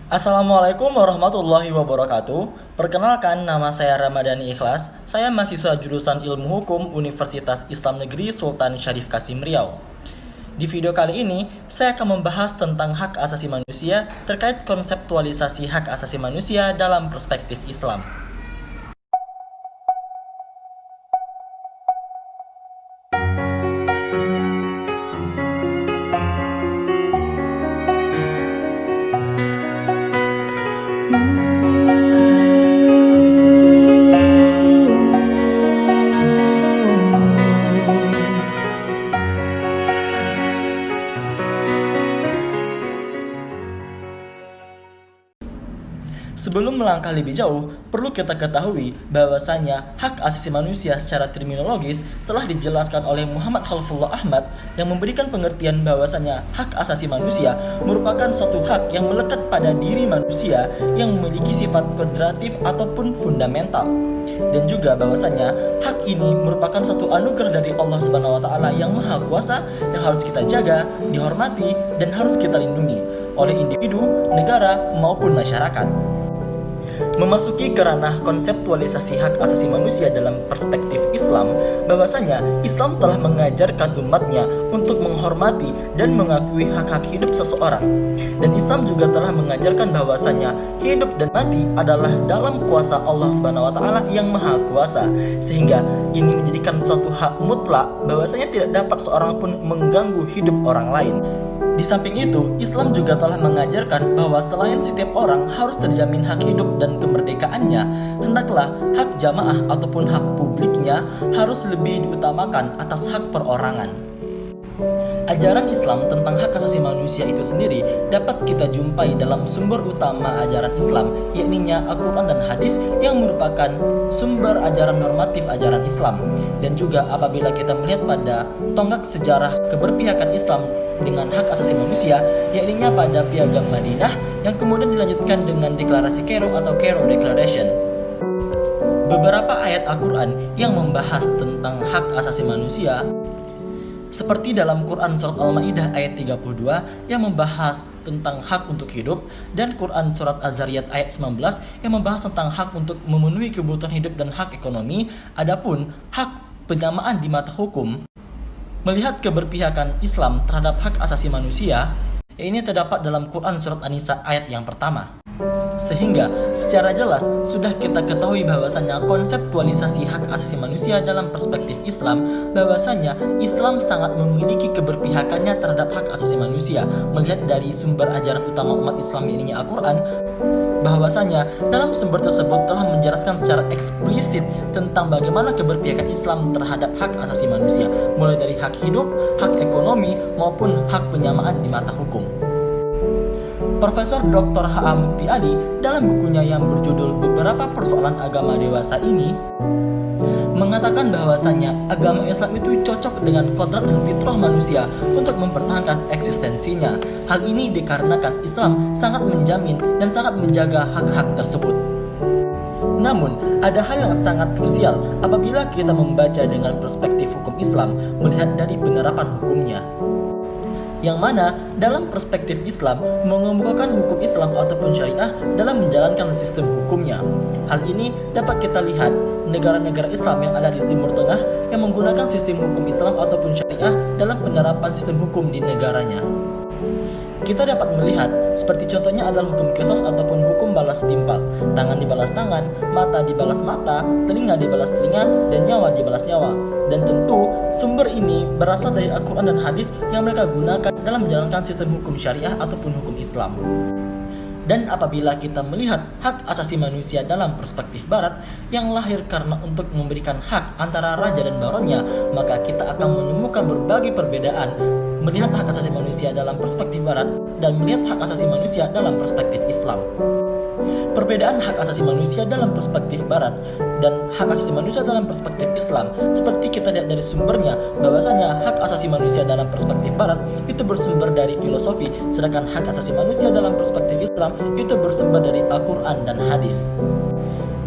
Assalamualaikum warahmatullahi wabarakatuh. Perkenalkan, nama saya Ramadhani Ikhlas. Saya mahasiswa jurusan Ilmu Hukum Universitas Islam Negeri Sultan Syarif Kasim Riau. Di video kali ini, saya akan membahas tentang hak asasi manusia terkait konseptualisasi hak asasi manusia dalam perspektif Islam. Sebelum melangkah lebih jauh, perlu kita ketahui bahwasanya hak asasi manusia secara terminologis telah dijelaskan oleh Muhammad Khalifullah Ahmad yang memberikan pengertian bahwasanya hak asasi manusia merupakan suatu hak yang melekat pada diri manusia yang memiliki sifat kodratif ataupun fundamental. Dan juga bahwasanya hak ini merupakan suatu anugerah dari Allah Subhanahu wa taala yang Maha Kuasa yang harus kita jaga, dihormati, dan harus kita lindungi oleh individu, negara, maupun masyarakat. Memasuki ke ranah konseptualisasi hak asasi manusia dalam perspektif Islam, bahwasanya Islam telah mengajarkan umatnya untuk menghormati dan mengakui hak-hak hidup seseorang. Dan Islam juga telah mengajarkan bahwasanya hidup dan mati adalah dalam kuasa Allah Subhanahu wa taala yang Maha Kuasa, sehingga ini menjadikan suatu hak mutlak bahwasanya tidak dapat seorang pun mengganggu hidup orang lain. Di samping itu, Islam juga telah mengajarkan bahwa selain setiap orang harus terjamin hak hidup dan kemerdekaannya, hendaklah hak jamaah ataupun hak publiknya harus lebih diutamakan atas hak perorangan. Ajaran Islam tentang hak asasi manusia itu sendiri dapat kita jumpai dalam sumber utama ajaran Islam, yakni Al-Quran dan Hadis yang merupakan sumber ajaran normatif ajaran Islam. Dan juga apabila kita melihat pada tonggak sejarah keberpihakan Islam dengan hak asasi manusia, yakni pada Piagam Madinah yang kemudian dilanjutkan dengan deklarasi Kairo atau Cairo Declaration. Beberapa ayat Al-Quran yang membahas tentang hak asasi manusia seperti dalam Quran Surat Al-Ma'idah ayat 32 yang membahas tentang hak untuk hidup, dan Quran Surat Az-Zariyat ayat 19 yang membahas tentang hak untuk memenuhi kebutuhan hidup dan hak ekonomi. Adapun hak penyamaan di mata hukum, melihat keberpihakan Islam terhadap hak asasi manusia, ini terdapat dalam Quran Surat An-Nisa ayat yang pertama. Sehingga secara jelas sudah kita ketahui bahwasanya konseptualisasi hak asasi manusia dalam perspektif Islam, bahwasanya Islam sangat memiliki keberpihakannya terhadap hak asasi manusia. Melihat dari sumber ajaran utama umat Islam ini Al-Quran, bahwasanya dalam sumber tersebut telah menjelaskan secara eksplisit tentang bagaimana keberpihakan Islam terhadap hak asasi manusia, mulai dari hak hidup, hak ekonomi, maupun hak penyamaan di mata hukum. Profesor Dr. H.A. Mukti Ali dalam bukunya yang berjudul Beberapa Persoalan Agama Dewasa ini mengatakan bahwasanya agama Islam itu cocok dengan kodrat dan fitrah manusia untuk mempertahankan eksistensinya. Hal ini dikarenakan Islam sangat menjamin dan sangat menjaga hak-hak tersebut. Namun, ada hal yang sangat krusial apabila kita membaca dengan perspektif hukum Islam, melihat dari penerapan hukumnya, yang mana dalam perspektif Islam mengemukakan hukum Islam ataupun syariah dalam menjalankan sistem hukumnya. Hal ini dapat kita lihat negara-negara Islam yang ada di Timur Tengah yang menggunakan sistem hukum Islam ataupun syariah dalam penerapan sistem hukum di negaranya. Kita dapat melihat seperti contohnya adalah hukum qisas ataupun hukum balas timpal. Tangan dibalas tangan, mata dibalas mata, telinga dibalas telinga, dan nyawa dibalas nyawa. Dan tentu sumber ini berasal dari Al-Quran dan Hadis yang mereka gunakan dalam menjalankan sistem hukum syariah ataupun hukum Islam. Dan apabila kita melihat hak asasi manusia dalam perspektif barat yang lahir karena untuk memberikan hak antara raja dan baronnya, maka kita akan menemukan berbagai perbedaan melihat hak asasi manusia dalam perspektif barat dan melihat hak asasi manusia dalam perspektif Islam. Perbedaan hak asasi manusia dalam perspektif barat dan hak asasi manusia dalam perspektif Islam seperti kita lihat dari sumbernya, bahwasanya hak asasi manusia dalam perspektif barat itu bersumber dari filosofi, sedangkan hak asasi manusia dalam perspektif Islam itu bersumber dari Al-Quran dan Hadis.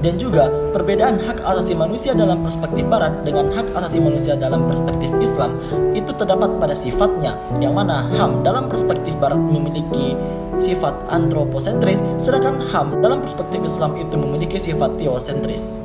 Dan juga perbedaan hak asasi manusia dalam perspektif barat dengan hak asasi manusia dalam perspektif Islam itu terdapat pada sifatnya, yang mana HAM dalam perspektif barat memiliki sifat antroposentris, sedangkan HAM dalam perspektif Islam itu memiliki sifat teosentris.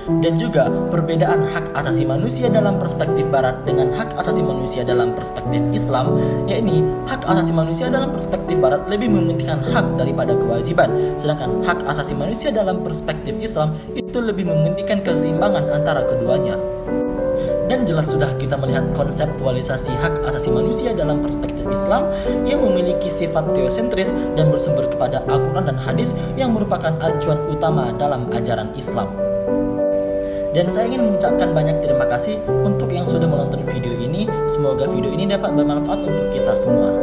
Dan juga perbedaan hak asasi manusia dalam perspektif Barat dengan hak asasi manusia dalam perspektif Islam, yakni hak asasi manusia dalam perspektif Barat lebih mementingkan hak daripada kewajiban, sedangkan hak asasi manusia dalam perspektif Islam itu lebih mementingkan keseimbangan antara keduanya. Dan jelas sudah kita melihat konseptualisasi hak asasi manusia dalam perspektif Islam yang memiliki sifat teosentris dan bersumber kepada Al-Quran dan hadis yang merupakan acuan utama dalam ajaran Islam. Dan saya ingin mengucapkan banyak terima kasih untuk yang sudah menonton video ini. Semoga video ini dapat bermanfaat untuk kita semua.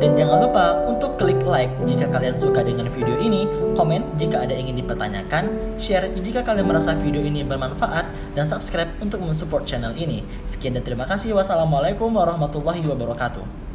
Dan jangan lupa untuk klik like jika kalian suka dengan video ini, komen jika ada yang ingin dipertanyakan, share jika kalian merasa video ini bermanfaat, dan subscribe untuk mensupport channel ini. Sekian dan terima kasih. Wassalamualaikum warahmatullahi wabarakatuh.